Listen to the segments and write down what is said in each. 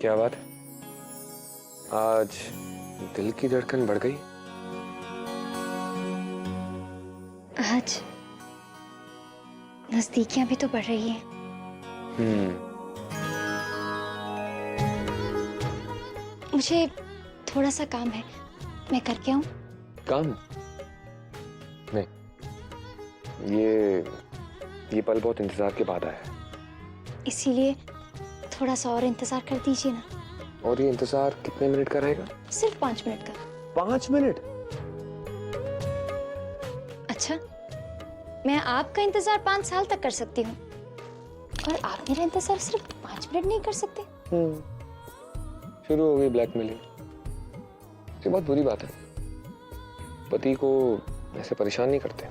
क्या बात है? आज दिल की धड़कन बढ़ गई? आज नजदीकियां भी तो बढ़ रही हैं। मुझे थोड़ा सा काम है, मैं करके आऊं? काम? नहीं, ये पल बहुत इंतजार के बाद आया है। इसीलिए थोड़ा सा और इंतजार कर दीजिए ना। और ये इंतजार कितने मिनट का रहेगा? सिर्फ 5 मिनट का। 5 मिनट? अच्छा, मैं आपका इंतजार 5 साल तक कर सकती हूँ और आप मेरा इंतजार सिर्फ 5 मिनट नहीं कर सकते? शुरू हो गई ब्लैकमेलिंग। ये बहुत बुरी बात है, पति को ऐसे परेशान नहीं करते।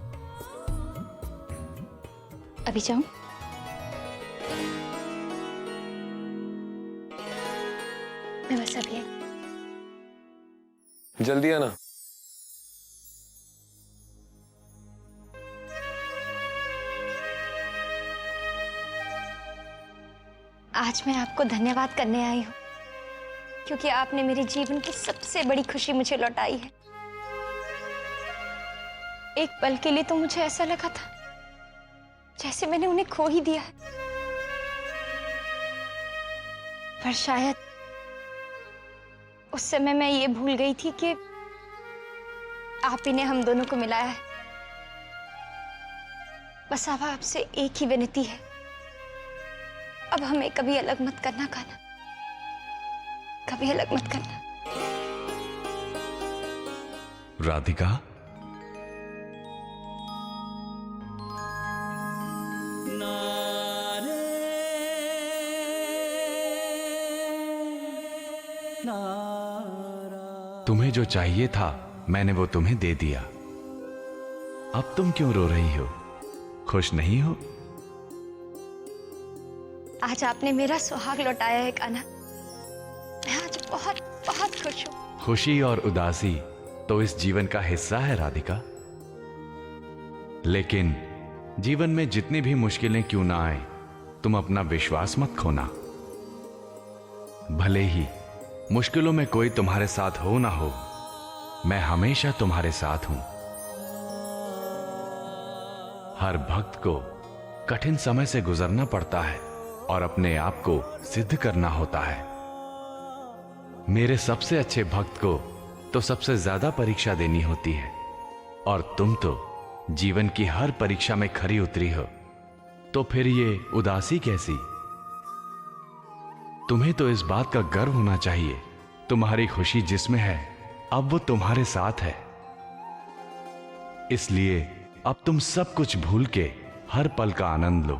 अभी जाऊं? मैं बस अभी आई। जल्दी आना। आज मैं आपको धन्यवाद करने आई हूँ क्योंकि आपने मेरे जीवन की सबसे बड़ी खुशी मुझे लौटाई है। एक पल के लिए तो मुझे ऐसा लगा था जैसे मैंने उन्हें खो ही दिया है, पर शायद उस समय मैं ये भूल गई थी कि आप ही ने हम दोनों को मिलाया है। बस अब आपसे एक ही विनती है, अब हमें कभी अलग मत करना कान्हा, कभी अलग मत करना। राधिका, तुम्हें जो चाहिए था मैंने वो तुम्हें दे दिया। अब तुम क्यों रो रही हो? खुश नहीं हो? आज आपने मेरा सुहाग लौटाया है कान्हा। मैं आज बहुत बहुत खुश हूँ। खुशी और उदासी तो इस जीवन का हिस्सा है राधिका, लेकिन जीवन में जितनी भी मुश्किलें क्यों ना आए, तुम अपना विश्वास मत खोना। भले ही मुश्किलों में कोई तुम्हारे साथ हो ना हो, मैं हमेशा तुम्हारे साथ हूं। हर भक्त को कठिन समय से गुजरना पड़ता है और अपने आप को सिद्ध करना होता है। मेरे सबसे अच्छे भक्त को तो सबसे ज्यादा परीक्षा देनी होती है, और तुम तो जीवन की हर परीक्षा में खरी उतरी हो, तो फिर ये उदासी कैसी? तुम्हें तो इस बात का गर्व होना चाहिए, तुम्हारी खुशी जिसमें है अब वो तुम्हारे साथ है। इसलिए अब तुम सब कुछ भूल के हर पल का आनंद लो।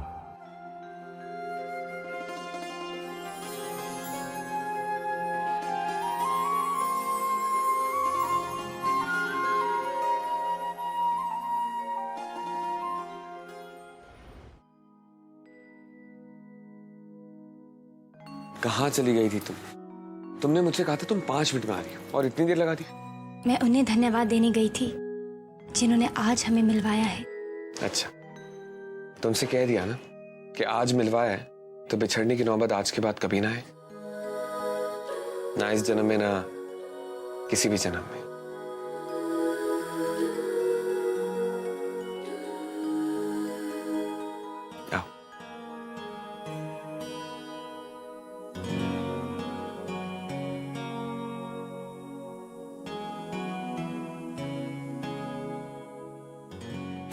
कहाँ चली गई थी तुम? तुमने मुझसे कहा था तुम 5 मिनट में आ रही हो और इतनी देर लगा दी। मैं उन्हें धन्यवाद देने गई थी जिन्होंने आज हमें मिलवाया है। अच्छा, तुमसे कह दिया ना कि आज मिलवाया है तो बिछड़ने की नौबत आज के बाद कभी ना आए, ना इस जन्म में ना किसी भी जन्म में। आओ।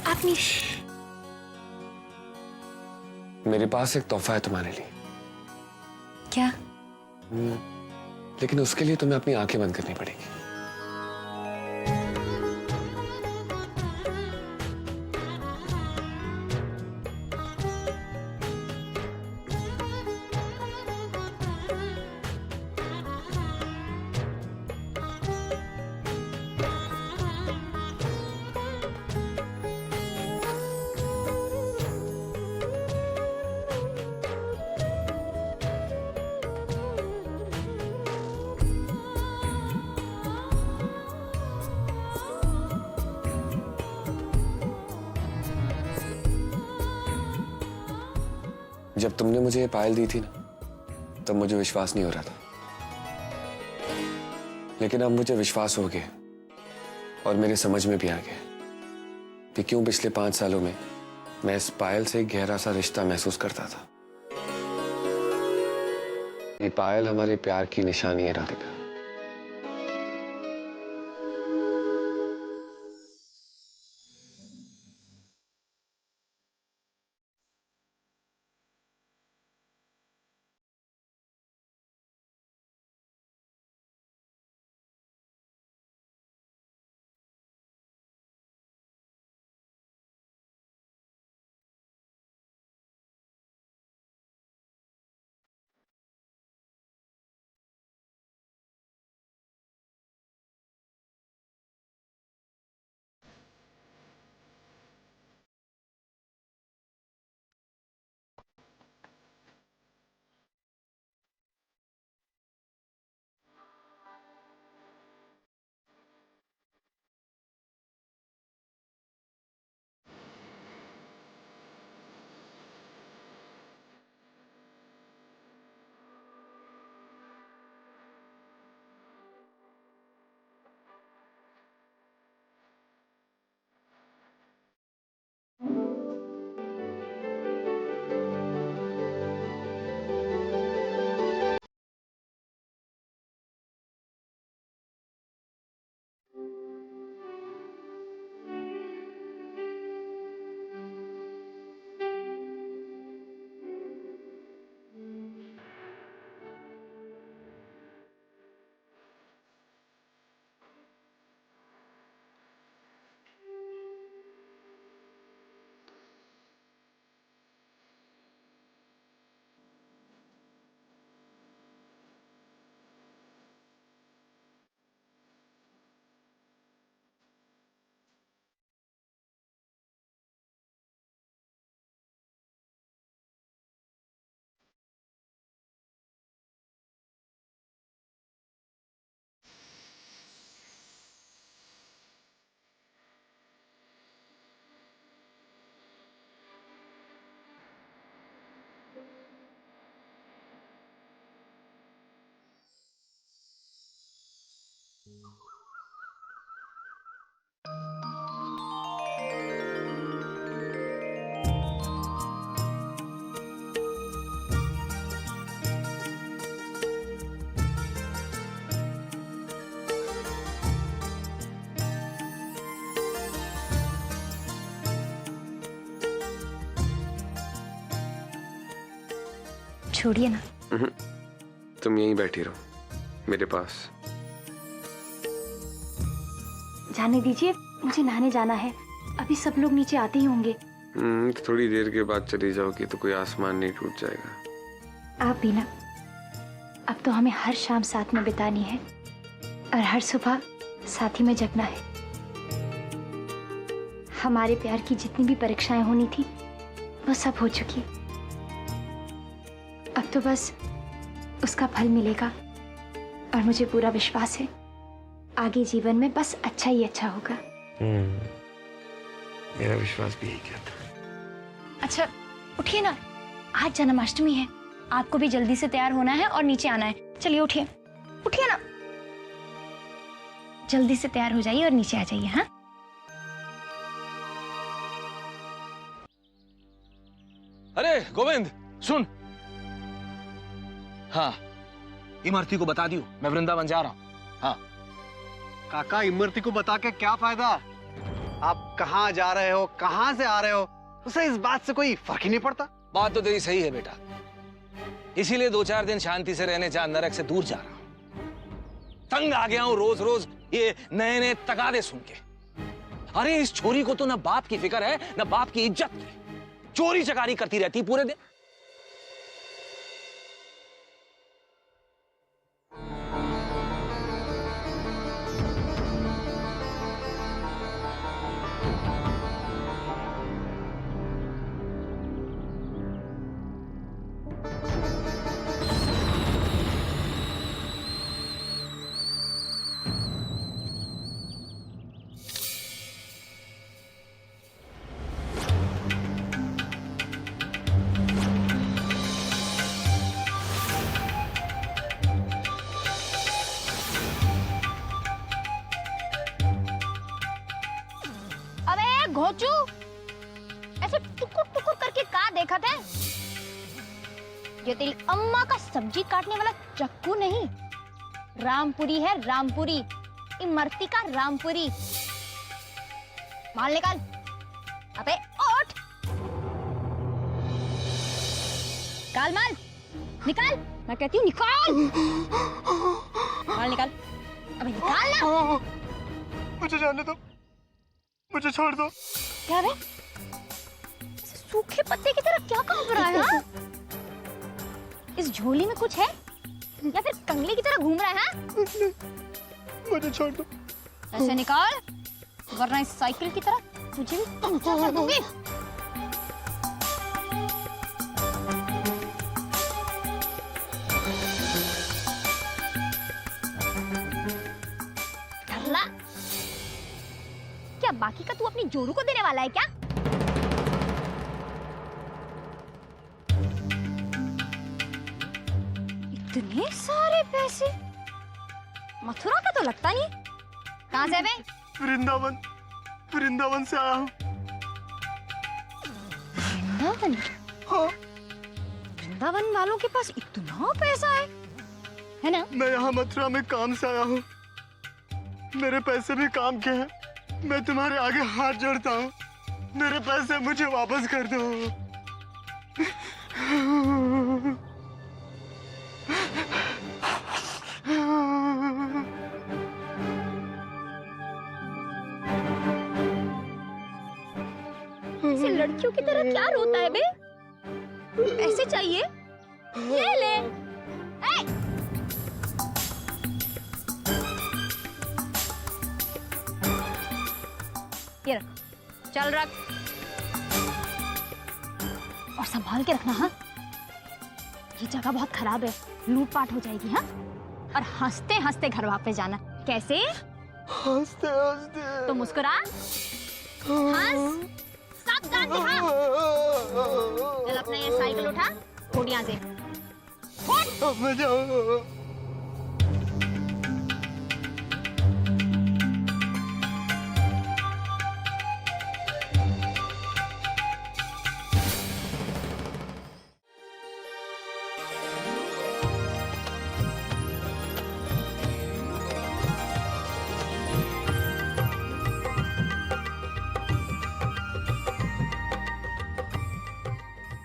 आपने मेरे पास एक तोहफा है तुम्हारे लिए। क्या? लेकिन उसके लिए तुम्हें अपनी आंखें बंद करनी पड़ेगी। जब तुमने मुझे ये पायल दी थी ना, तब मुझे विश्वास नहीं हो रहा था लेकिन अब मुझे विश्वास हो गया और मेरे समझ में भी आ गया कि क्यों पिछले 5 सालों में मैं इस पायल से एक गहरा सा रिश्ता महसूस करता था। ये पायल हमारे प्यार की निशानी है राधिका। छोड़िए ना। तुम यहीं बैठी रहो मेरे पास। जाने दीजिए, मुझे नहाने जाना है। अभी सब लोग नीचे आते ही होंगे। थोड़ी देर के बाद चली जाओगी तो कोई आसमान नहीं टूट जाएगा। आप भी ना। अब तो हमें हर शाम साथ में बितानी है और हर सुबह साथ ही में जगना है। हमारे प्यार की जितनी भी परीक्षाएं होनी थी वो सब हो चुकी। अब तो बस उसका फल मिलेगा और मुझे पूरा विश्वास है आगे जीवन में बस अच्छा ही अच्छा होगा। मेरा विश्वास भी यही कहता है। अच्छा उठिए ना, आज जन्माष्टमी है। आपको भी जल्दी से तैयार होना है और नीचे आना है। चलिए उठिए, उठिए ना, जल्दी से तैयार हो जाइए और नीचे आ जाइए। हाँ अरे गोविंद सुन। हाँ इमरती को बता दियो मैं वृंदावन जा रहा हूँ। हाँ काका, इमरती को बता के क्या फायदा? आप कहाँ जा रहे हो, कहाँ से आ रहे हो, उसे इस बात से कोई फर्क ही नहीं पड़ता। बात तो तेरी सही है बेटा, इसीलिए 2-4 दिन शांति से रहने जा नरक से दूर जा रहा हूँ। तंग आ गया हूँ रोज रोज ये नए नए तगादे सुन के। अरे इस छोरी को तो ना बाप की फिक्र है ना बाप की इज्जत की, चोरी चकारी करती रहती पूरे दिन। घोचू ऐसे टुकुर टुकुर करके का देखा था? ये तेरी अम्मा का सब्जी काटने वाला चक्कू नहीं, रामपुरी है, रामपुरी, इमरती का रामपुरी। माल निकाल। अबे उठ, निकाल माल, निकाल, मैं कहती हूँ निकाल माल, निकाल। अबे निकाल ना। मुझे जाने दो, मुझे छोड़ दो। क्या रे, सूखे पत्ते की तरह क्या कांप रहा है? हाँ? इस झोली में कुछ है या फिर कंगले की तरह घूम रहा है? मुझे छोड़ दो। ऐसे निकाल, वरना इस साइकिल की तरह तुझे भी पंक्चर कर दूंगी। ढल्ला, क्या बाकी का तू अपनी जोरू को देने वाला है क्या? इतने सारे पैसे मथुरा का तो लगता नहीं। कहाँ से बे? वृंदावन, वृंदावन से आया हूँ। वृंदावन? हाँ। वृंदावन वालों के पास इतना पैसा है ना? मैं यहाँ मथुरा में काम से आया हूँ। मेरे पैसे भी काम के हैं। मैं तुम्हारे आगे हाथ जोड़ता हूँ, मेरे पैसे मुझे वापस कर दो। ऐसे लड़कियों की तरह क्या रोता है बे? पैसे चाहिए? ले ले। ए! ये रख, चल रख, और संभाल के रखना। हाँ, ये जगह बहुत खराब है, लूटपाट हो जाएगी। हाँ, और हंसते हंसते घर वापस जाना। कैसे? हंसते हंसते। तो मुस्कुरा, हंस, सब गान दिखा। चल अपना ये साइकिल उठा, उठ यहाँ से। मैं जाऊँ।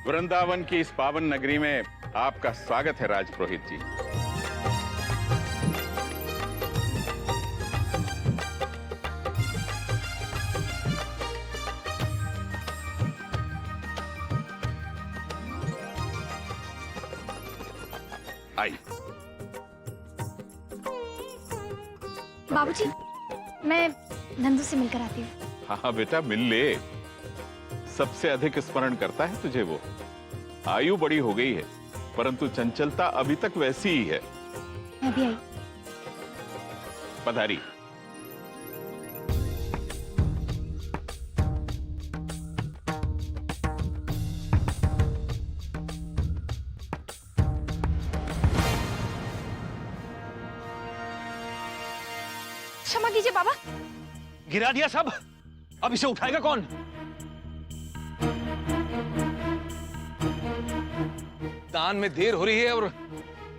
वृंदावन की इस पावन नगरी में आपका स्वागत है राजपुरोहित जी। आई। बाबूजी, मैं नंदू से मिलकर आती हूँ। हाँ बेटा, मिल ले। सबसे अधिक स्मरण करता है तुझे वो। आयु बड़ी हो गई है, परंतु चंचलता अभी तक वैसी ही है। मैं भी आई। पधारी। क्षमा कीजिए बाबा। गिरा दिया सब, अब इसे उठाएगा कौन? दान में देर हो रही है और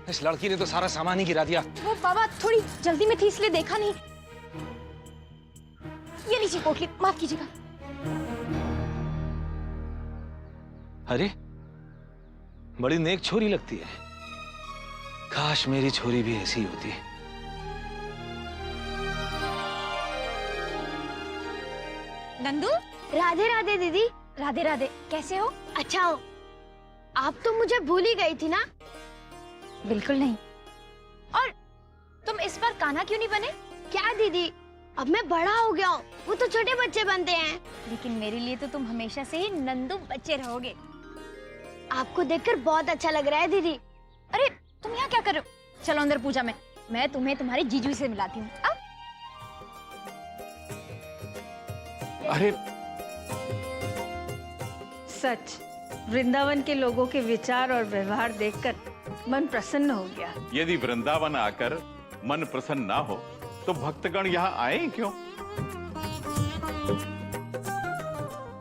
इस लड़की ने तो सारा सामान ही गिरा दिया। वो बाबा, थोड़ी जल्दी में थी इसलिए देखा नहीं। ये लीजिए पोटली, माफ कीजिएगा। अरे, बड़ी नेक छोरी लगती है। काश मेरी छोरी भी ऐसी ही होती। नंदू, राधे राधे दीदी। राधे राधे, कैसे हो? अच्छा हो, आप तो मुझे भूल ही गई थी ना? बिल्कुल नहीं। और तुम इस बार कान्हा क्यों नहीं बने? क्या दीदी, अब मैं बड़ा हो गया हूँ, वो तो छोटे बच्चे बनते हैं। लेकिन मेरे लिए तो तुम हमेशा से ही नंदू बच्चे रहोगे। आपको देखकर बहुत अच्छा लग रहा है दीदी। अरे तुम यहाँ क्या कर रहे हो? चलो अंदर पूजा में, मैं तुम्हें तुम्हारे जीजू से मिलाती हूँ। अब अरे सच, वृंदावन के लोगों के विचार और व्यवहार देखकर मन प्रसन्न हो गया। यदि वृंदावन आकर मन प्रसन्न ना हो तो भक्तगण यहाँ आए क्यों?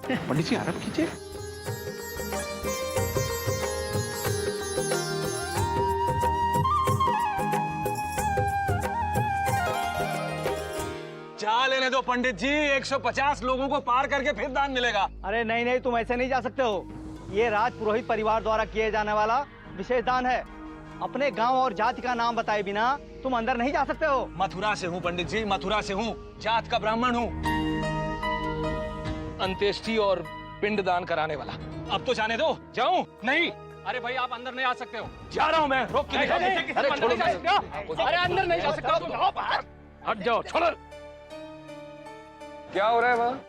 पंडित जी आराम कीजिए। जा लेने दो पंडित जी, 150 लोगों को पार करके फिर दान मिलेगा। अरे नहीं नहीं, तुम ऐसे नहीं जा सकते हो। ये राज पुरोहित परिवार द्वारा किए जाने वाला विशेष दान है। अपने गांव और जाति का नाम बताए बिना तुम अंदर नहीं जा सकते हो। मथुरा से हूँ पंडित जी, मथुरा से हूँ, जात का ब्राह्मण हूँ। अंत्येष्टि और पिंड दान कराने वाला। अब तो जाने दो। जाऊं? नहीं। अरे भाई आप अंदर नहीं आ सकते हो। जा रहा हूँ मैं। रोक के दिखाओ। अरे छोड़ो। अरे अंदर नहीं जा सकता। जाओ बाहर। हट जाओ, छोड़ो। क्या हो रहा है वहाँ?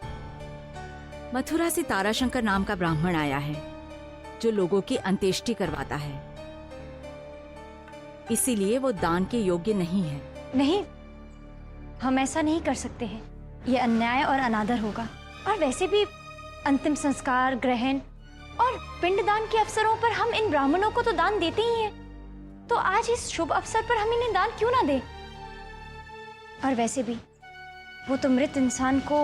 मथुरा से ताराशंकर नाम का ब्राह्मण आया है जो लोगों की अंत्येष्टि करवाता है, इसीलिए वो दान के योग्य नहीं है। नहीं, हम ऐसा नहीं कर सकते हैं। ये अन्याय और अनादर होगा। और वैसे भी अंतिम संस्कार, ग्रहण और पिंडदान के अवसरों पर हम इन ब्राह्मणों को तो दान देते ही हैं। तो आज इस शुभ अवसर पर हम इन्हें दान क्यों ना दें? और वैसे भी वो तो मृत इंसान को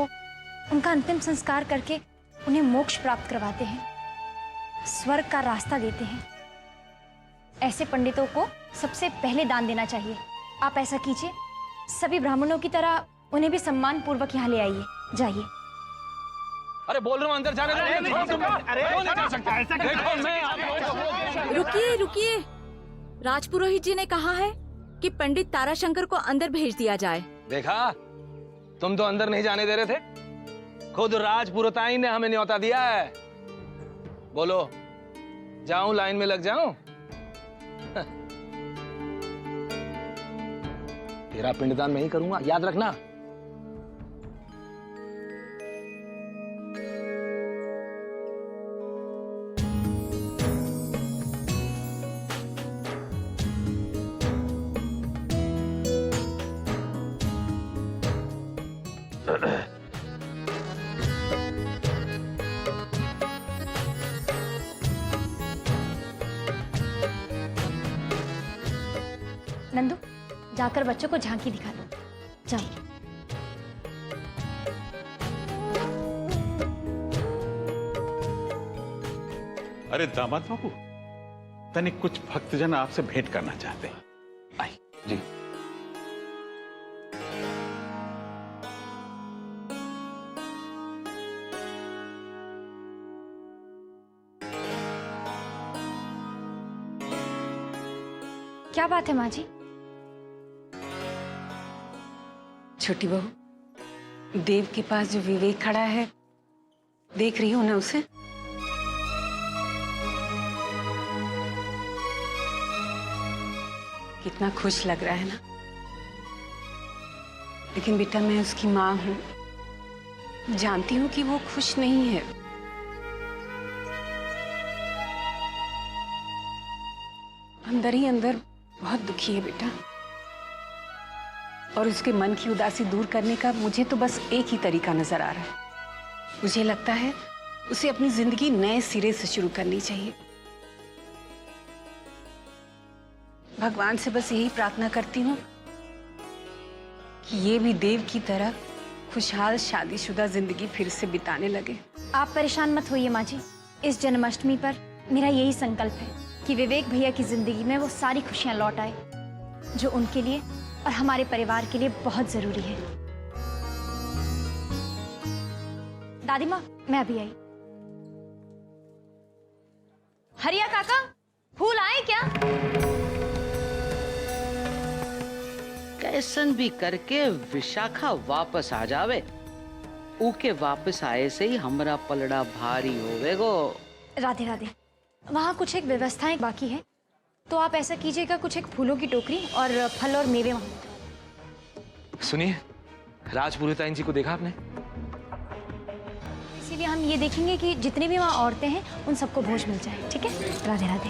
उनका अंतिम संस्कार करके उन्हें मोक्ष प्राप्त करवाते हैं, स्वर्ग का रास्ता देते हैं। ऐसे पंडितों को सबसे पहले दान देना चाहिए। आप ऐसा कीजिए, सभी ब्राह्मणों की तरह उन्हें भी सम्मान पूर्वक यहाँ ले आइए। जाइए। अरे बोल रहा हूँ अंदर जाने दो। रुकिए रुकिए, राजपुरोहित जी ने कहा है कि पंडित ताराशंकर को अंदर भेज दिया जाए। देखा, तुम तो अंदर नहीं जाने दे रहे थे। खुद राजपुरोहिताई ने हमें न्योता दिया है। बोलो, जाऊं, लाइन में लग जाऊं? तेरा पिंडदान मैं ही करूंगा, याद रखना। नंदू, जाकर बच्चों को झांकी दिखा दो। जाओ। अरे दामाद बाबू, तनिक कुछ भक्तजन आपसे भेंट करना चाहते हैं। आई जी। क्या बात है माँ जी? छोटी बहू, देव के पास जो विवेक खड़ा है, देख रही हो ना उसे? कितना खुश लग रहा है ना। लेकिन बेटा, मैं उसकी माँ हूं, जानती हूं कि वो खुश नहीं है। अंदर ही अंदर बहुत दुखी है बेटा। और उसके मन की उदासी दूर करने का मुझे तो बस एक ही तरीका नजर आ रहा है। मुझे लगता है उसे अपनी जिंदगी नए सिरे से शुरू करनी चाहिए। भगवान से बस यही प्रार्थना करती हूँ कि ये भी देव की तरह खुशहाल शादीशुदा जिंदगी फिर से बिताने लगे। आप परेशान मत होइए माँ जी। इस जन्माष्टमी पर मेरा यही संकल्प है कि विवेक भैया की जिंदगी में वो सारी खुशियां लौट आए जो उनके लिए और हमारे परिवार के लिए बहुत जरूरी है। दादी माँ, मैं अभी आई। हरिया काका, फूल आए क्या? कैसन भी करके विशाखा वापस आ जावे। ऊके वापस आए से ही हमरा पलड़ा भारी होवेगो। राधे राधे। वहाँ कुछ एक व्यवस्थाएं बाकी है, तो आप ऐसा कीजिएगा, कुछ एक फूलों की टोकरी और फल और मेवे वहाँ। सुनिए, राजपुरोहिताइन जी को देखा आपने? इसीलिए हम ये देखेंगे कि जितनी भी वहाँ औरतें हैं उन सबको भोज मिल जाए। ठीक है? राधे राधे।